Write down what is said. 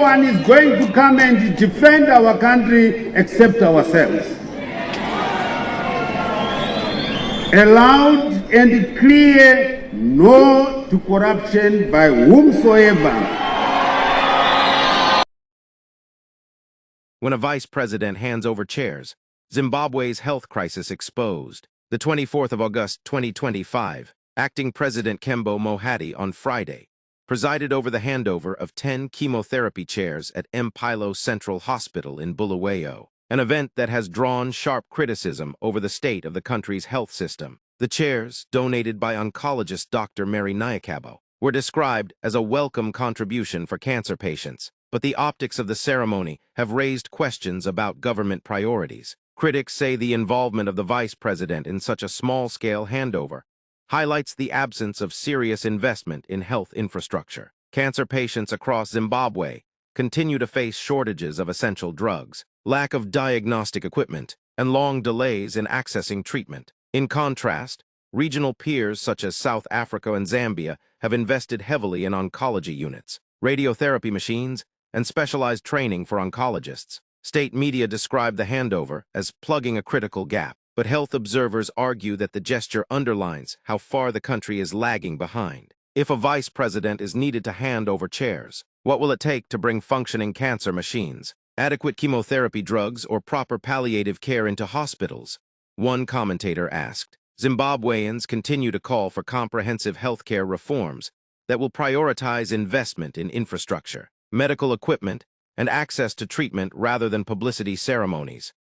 one is going to come and defend our country except ourselves. A loud and clear no to corruption by whomsoever. When a vice president hands over chairs, Zimbabwe's health crisis exposed. The 24th of August 2025, Acting President Kembo Mohadi on Friday presided over the handover of 10 chemotherapy chairs at Mpilo Central Hospital in Bulawayo, an event that has drawn sharp criticism over the state of the country's health system. The chairs, donated by oncologist Dr. Mary Nyakabo, were described as a welcome contribution for cancer patients, but the optics of the ceremony have raised questions about government priorities. Critics say the involvement of the vice president in such a small-scale handover highlights the absence of serious investment in health infrastructure. Cancer patients across Zimbabwe continue to face shortages of essential drugs, lack of diagnostic equipment, and long delays in accessing treatment. In contrast, regional peers such as South Africa and Zambia have invested heavily in oncology units, radiotherapy machines, and specialized training for oncologists. State media describe the handover as plugging a critical gap, but health observers argue that the gesture underlines how far the country is lagging behind. If a vice president is needed to hand over chairs, what will it take to bring functioning cancer machines, adequate chemotherapy drugs, or proper palliative care into hospitals? One commentator asked. Zimbabweans continue to call for comprehensive healthcare reforms that will prioritize investment in infrastructure, medical equipment, and access to treatment rather than publicity ceremonies.